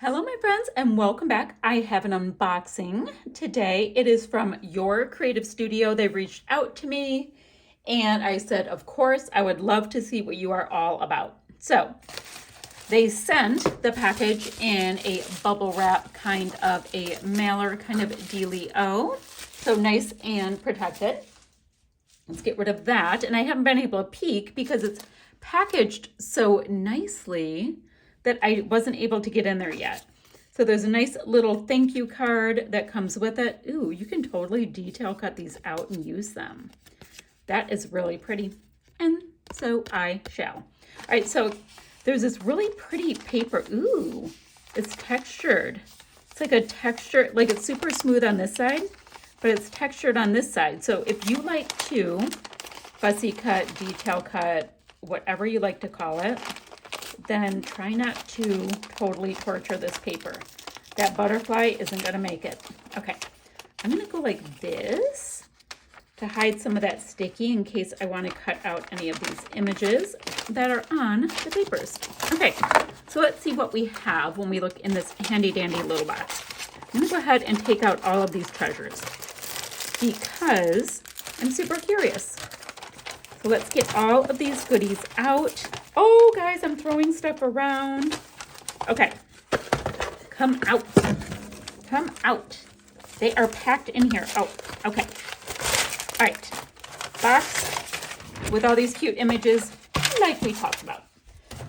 Hello my friends and welcome back. I have an unboxing today. It is from Your Creative Studio. They reached out to me and I said, of course, I would love to see what you are all about. So they sent the package in a bubble wrap kind of a mailer kind of dealio. So nice and protected. Let's get rid of that. And I haven't been able to peek because it's packaged so nicely that I wasn't able to get in there yet. So there's a nice little thank you card that comes with it. Ooh, you can totally detail cut these out and use them. That is really pretty. And so I shall. All right, so there's this really pretty paper. Ooh, it's textured. It's like a texture, like it's super smooth on this side, but it's textured on this side. So if you like to fussy cut, detail cut, whatever you like to call it, then try not to totally torture this paper. That butterfly isn't gonna make it. Okay, I'm gonna go like this to hide some of that sticky in case I wanna cut out any of these images that are on the papers. Okay, so let's see what we have when we look in this handy dandy little box. I'm gonna go ahead and take out all of these treasures because I'm super curious. So let's get all of these goodies out. Oh, guys, I'm throwing stuff around. Okay, come out. Come out. They are packed in here. Oh, okay. All right, box with all these cute images like we talked about.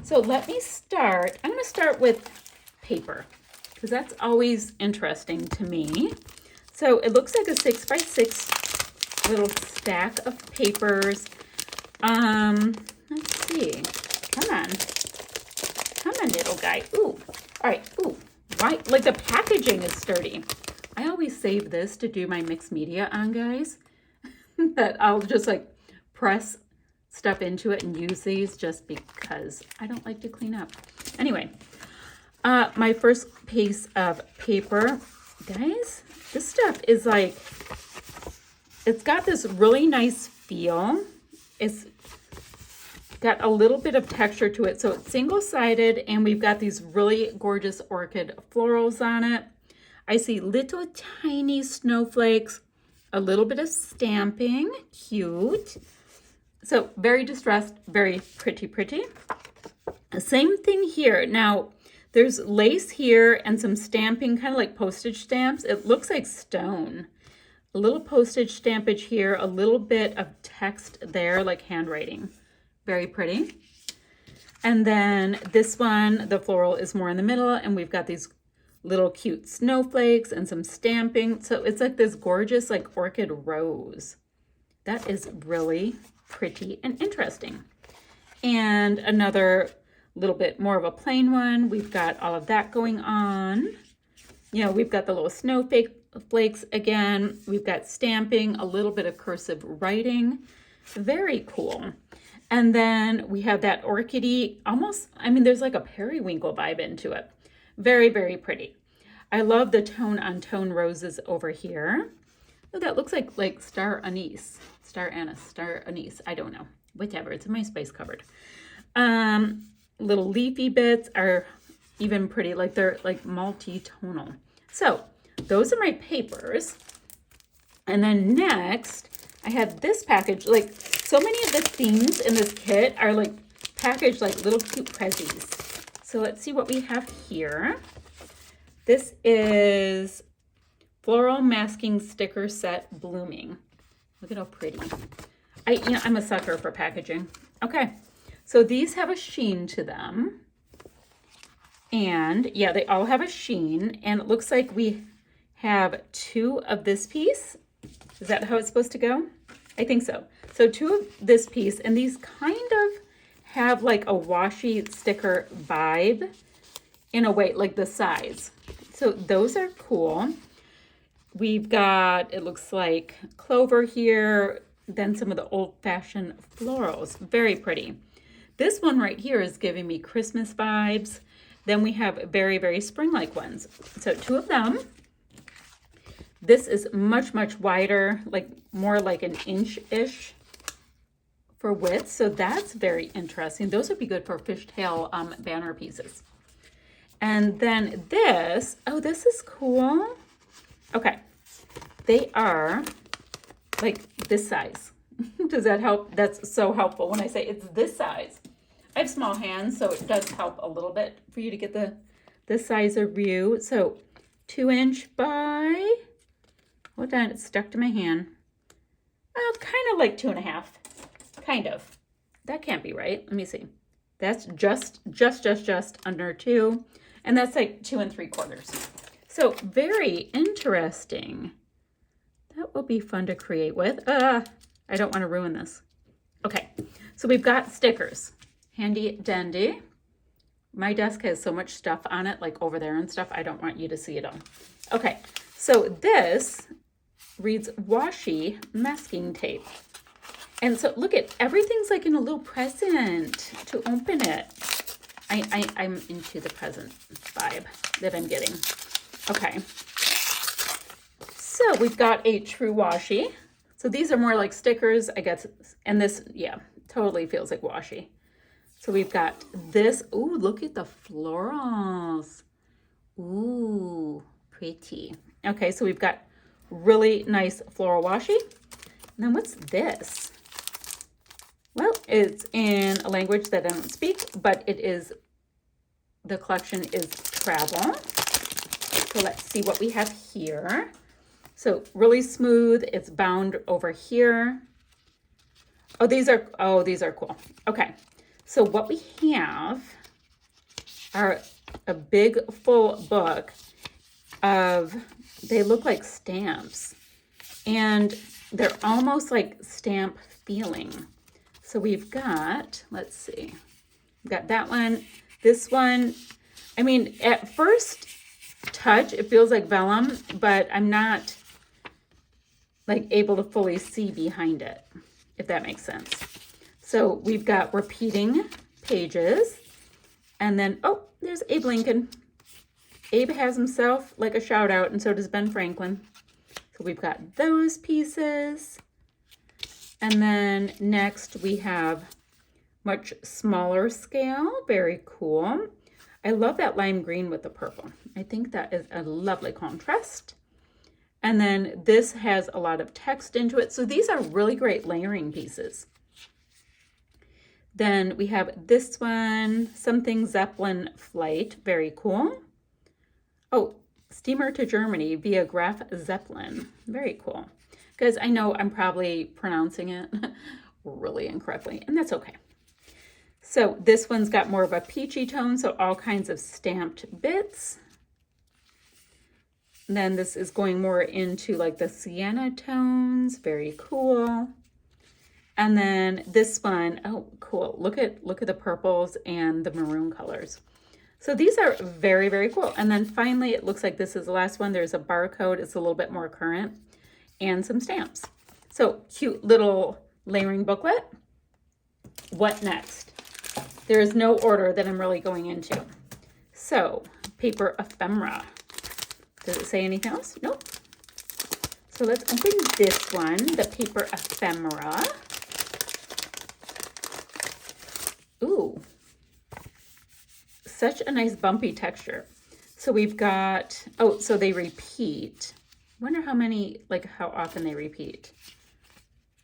So let me start. I'm gonna start with paper because that's always interesting to me. So it looks like a 6x6 little stack of papers. Let's see. Come on, little guy. Ooh, all right. Ooh, right. Like the packaging is sturdy. I always save this to do my mixed media on, guys. That I'll just like press stuff into it and use these just because I don't like to clean up. Anyway, my first piece of paper, guys. This stuff is like, it's got this really nice feel. It's got a little bit of texture to it. So it's single-sided and we've got these really gorgeous orchid florals on it. I see little tiny snowflakes, a little bit of stamping, cute. So very distressed, very pretty. Same thing here. Now there's lace here and some stamping, kind of like postage stamps. It looks like stone. A little postage stampage here, a little bit of text there, like handwriting. Very pretty. And then this one, the floral is more in the middle, and we've got these little cute snowflakes and some stamping. So it's like this gorgeous like orchid rose. That is really pretty and interesting. And another little bit more of a plain one. We've got all of that going on. You know, we've got the little snowflakes again. We've got stamping, a little bit of cursive writing. Very cool. And then we have that orchidy, almost, I mean, there's like a periwinkle vibe into it. Very, very pretty. I love the tone on tone roses over here. Oh, that looks like star anise, star anise. I don't know, whichever. It's in my spice cupboard. Little leafy bits are even pretty, like they're like multi-tonal. So those are my papers. And then next, I have this package. Like so many of the themes in this kit are like packaged like little cute prezzies. So let's see what we have here. This is Floral Masking Sticker Set Blooming. Look at how pretty. I'm a sucker for packaging. Okay, so these have a sheen to them. And yeah, they all have a sheen. And it looks like we have two of this piece. Is that how it's supposed to go? I think so. So two of this piece, and these kind of have like a washi sticker vibe in a way, like the size. So those are cool. We've got, it looks like clover here, then some of the old-fashioned florals. Very pretty. This one right here is giving me Christmas vibes. Then we have very, very spring-like ones. So two of them. This is much, much wider, like more like an inch-ish for width. So that's very interesting. Those would be good for fishtail banner pieces. And then this, oh, this is cool. Okay, they are like this size. Does that help? That's so helpful when I say it's this size. I have small hands, so it does help a little bit for you to get the size of view. So 2" by, hold on, it's stuck to my hand. Kind of like 2.5, kind of. That can't be right. Let me see. That's just under 2, and that's like 2 3/4. So very interesting. That will be fun to create with. I don't want to ruin this. Okay, so we've got stickers. Handy dandy. My desk has so much stuff on it, like over there and stuff. I don't want you to see it all. Okay, so this reads washi masking tape. And so look at, everything's like in a little present to open it. I'm into the present vibe that I'm getting. Okay. So we've got a true washi. So these are more like stickers, I guess. And this, yeah, totally feels like washi. So we've got this. Ooh, look at the florals. Ooh, pretty. Okay, so we've got really nice floral washi. And then what's this? Well, it's in a language that I don't speak, but it is, the collection is travel. So let's see what we have here. So really smooth, it's bound over here. Oh, these are cool. Okay, so what we have are a big full book of, they look like stamps, and they're almost like stamp feeling. So we've got, let's see, we've got that one, this one. I mean, at first touch, it feels like vellum, but I'm not like able to fully see behind it, if that makes sense. So we've got repeating pages, and then, oh, there's Abe Lincoln. Abe has himself like a shout out, and so does Ben Franklin. So we've got those pieces. And then next we have much smaller scale, very cool. I love that lime green with the purple. I think that is a lovely contrast. And then this has a lot of text into it. So these are really great layering pieces. Then we have this one, something Zeppelin flight, very cool. Oh, steamer to Germany via Graf Zeppelin, very cool. Because I know I'm probably pronouncing it really incorrectly, and that's okay. So this one's got more of a peachy tone, so all kinds of stamped bits. And then this is going more into like the sienna tones, very cool. And then this one, oh, cool. Look at the purples and the maroon colors. So these are very, very cool. And then finally, it looks like this is the last one. There's a barcode. It's a little bit more current. And some stamps. So cute little layering booklet. What next? There is no order that I'm really going into. So paper ephemera. Does it say anything else? Nope. So let's open this one, the paper ephemera. Ooh, such a nice bumpy texture. So we've got, oh, so they repeat. Wonder how many, like how often they repeat.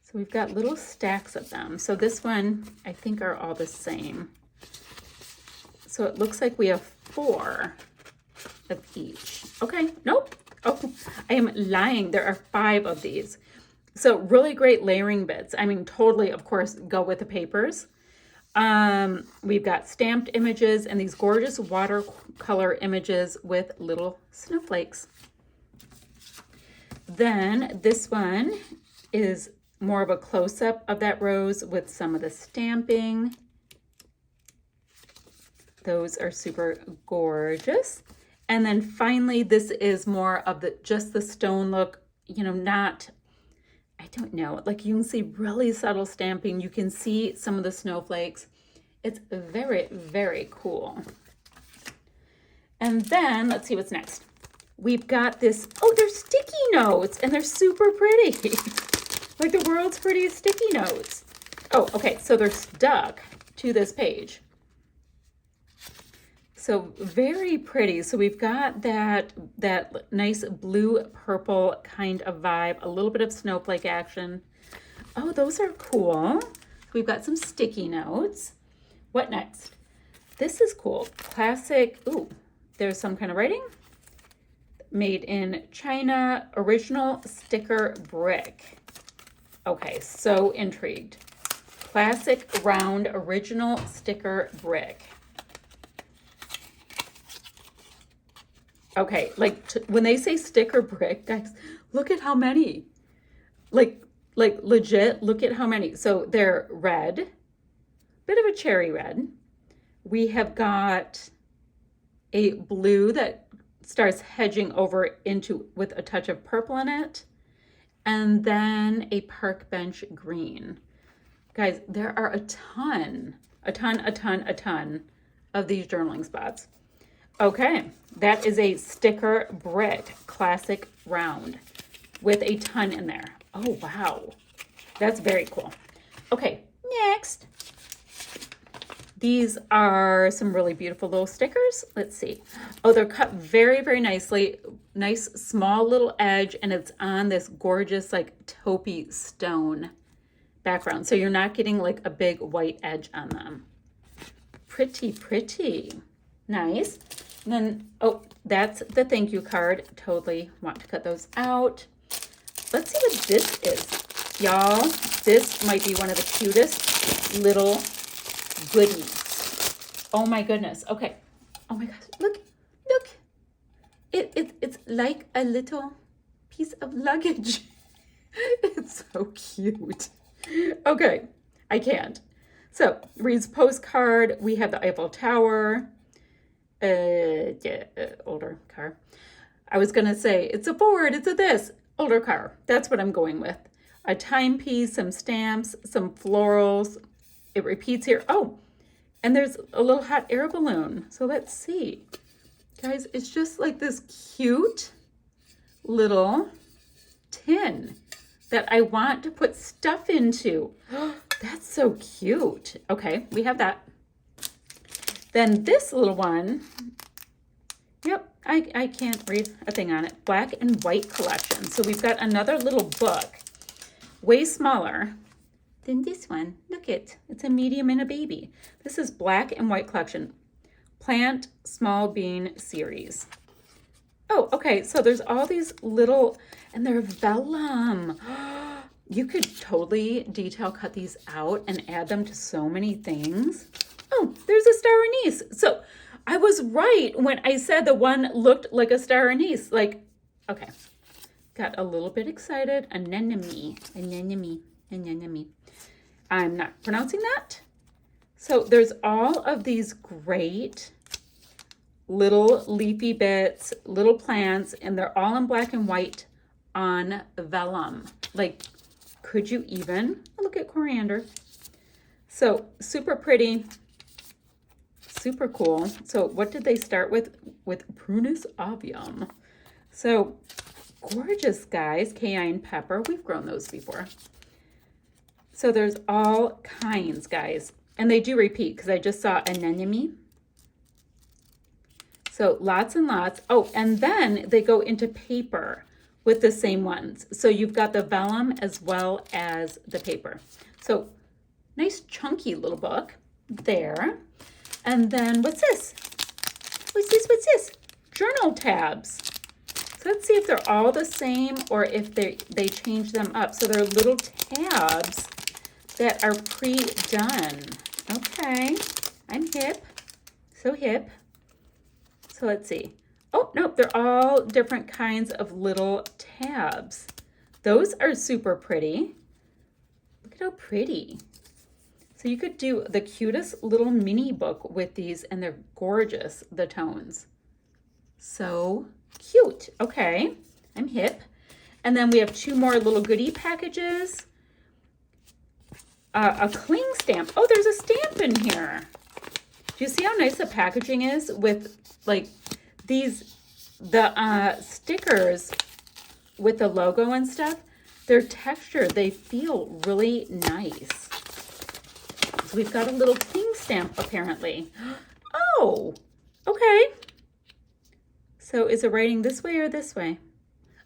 So we've got little stacks of them. So this one, I think, are all the same. So it looks like we have 4 of each. Okay, nope. Oh, I am lying. There are 5 of these. So really great layering bits. I mean, totally, of course, go with the papers. We've got stamped images and these gorgeous watercolor images with little snowflakes. Then this one is more of a close-up of that rose with some of the stamping. Those are super gorgeous. And then finally, this is more of just the stone look, you know, not, I don't know, like you can see really subtle stamping. You can see some of the snowflakes. It's very, very cool. And then let's see what's next. We've got this, oh, they're sticky notes and they're super pretty. Like the world's prettiest sticky notes. Oh, okay, so they're stuck to this page. So very pretty. So we've got that nice blue purple kind of vibe, a little bit of snowflake action. Oh, those are cool. We've got some sticky notes. What next? This is cool. Classic. Ooh, there's some kind of writing. Made in China, original sticker brick. Okay, so intrigued. Classic round original sticker brick. Okay, like when they say sticker brick, guys, look at how many. Like legit, look at how many. So they're red, bit of a cherry red. We have got a blue that starts hedging over into with a touch of purple in it. And then a park bench green. Guys, there are a ton of these journaling spots. Okay, that is a sticker brick, classic round, with a ton in there. Oh, wow. That's very cool. Okay, next. These are some really beautiful little stickers. Let's see. Oh, they're cut very, very nicely. Nice small little edge, and it's on this gorgeous like taupey stone background. So you're not getting like a big white edge on them. Pretty, pretty. Nice. And then, oh, that's the thank you card. Totally want to cut those out. Let's see what this is. Y'all, this might be one of the cutest little goodies. Oh my goodness. Okay. Oh my gosh. Look. It's like a little piece of luggage. It's so cute. Okay. I can't. So, reads postcard. We have the Eiffel Tower. Older car. I was going to say, it's a Ford, it's a this. Older car. That's what I'm going with. A timepiece, some stamps, some florals. It repeats here. Oh, and there's a little hot air balloon. So let's see. Guys, it's just like this cute little tin that I want to put stuff into. That's so cute. Okay, we have that. Then this little one, yep, I can't read a thing on it. Black and white collection. So we've got another little book, way smaller than this one. Look it, it's a medium and a baby. This is black and white collection. Plant Small Bean series. Oh, okay, so there's all these little, and they're vellum. You could totally detail cut these out and add them to so many things. Oh, there's a star anise. So I was right when I said the one looked like a star anise. Like, okay, got a little bit excited. Anemone. I'm not pronouncing that. So there's all of these great little leafy bits, little plants, and they're all in black and white on vellum. Like, could you even? Look at coriander. So super pretty, super cool. So what did they start with? With Prunus avium. So gorgeous, guys. Cayenne pepper. We've grown those before. So there's all kinds, guys. And they do repeat because I just saw anemone. So lots and lots. Oh, and then they go into paper with the same ones. So you've got the vellum as well as the paper. So nice chunky little book there. And then what's this? What's this? Journal tabs. So let's see if they're all the same or if they change them up. So they're little tabs that are pre-done. Okay, I'm hip, so hip. So let's see. Oh, no, they're all different kinds of little tabs. Those are super pretty. Look at how pretty. So you could do the cutest little mini book with these, and they're gorgeous, the tones. So cute. Okay, I'm hip. And then we have two more little goodie packages. A cling stamp. Oh, there's a stamp in here. Do you see how nice the packaging is with like these, the stickers with the logo and stuff? They're textured. They feel really nice. So we've got a little cling stamp apparently. Oh, Okay. So is it writing this way or this way?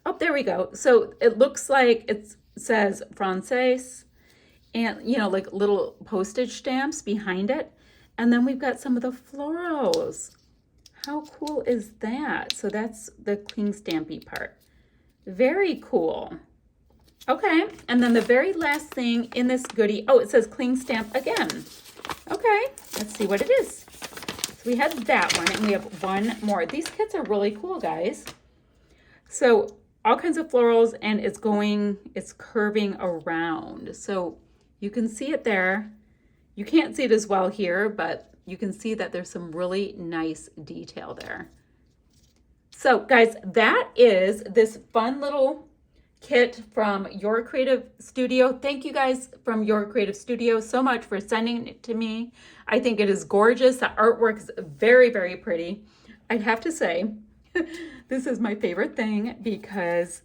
Oh, there we go. So it looks like it says Français and, you know, like little postage stamps behind it. And then we've got some of the florals. How cool is that? So that's the cling stampy part. Very cool. Okay, and then the very last thing in this goodie, oh, it says cling stamp again. Okay, let's see what it is. So we had that one, and we have one more. These kits are really cool, guys. So all kinds of florals, and it's curving around. So you can see it there. You can't see it as well here, but you can see that there's some really nice detail there. So guys, that is this fun little kit from Your Creative Studio. Thank you guys from Your Creative Studio so much for sending it to me. I think it is gorgeous. The artwork is very, very pretty. I'd have to say, this is my favorite thing because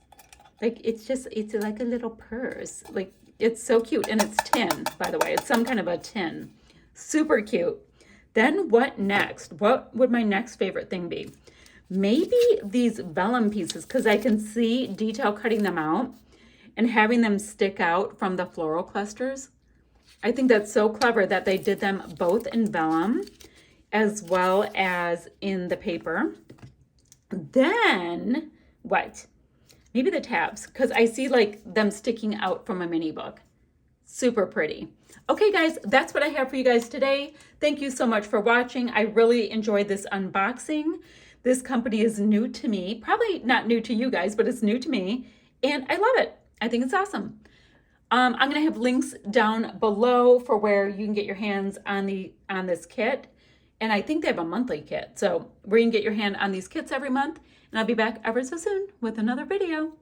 like it's like a little purse. Like it's so cute, and it's tin, by the way. It's some kind of a tin. Super cute. Then what next? What would my next favorite thing be? Maybe these vellum pieces, because I can see detail cutting them out and having them stick out from the floral clusters. I think that's so clever that they did them both in vellum as well as in the paper. Then what? Maybe the tabs, because I see like them sticking out from a mini book. Super pretty. Okay, guys, that's what I have for you guys today. Thank you so much for watching. I really enjoyed this unboxing. This company is new to me, probably not new to you guys, but it's new to me, and I love it. I think it's awesome. I'm going to have links down below for where you can get your hands on this kit, and I think they have a monthly kit, so where you can get your hand on these kits every month, and I'll be back ever so soon with another video.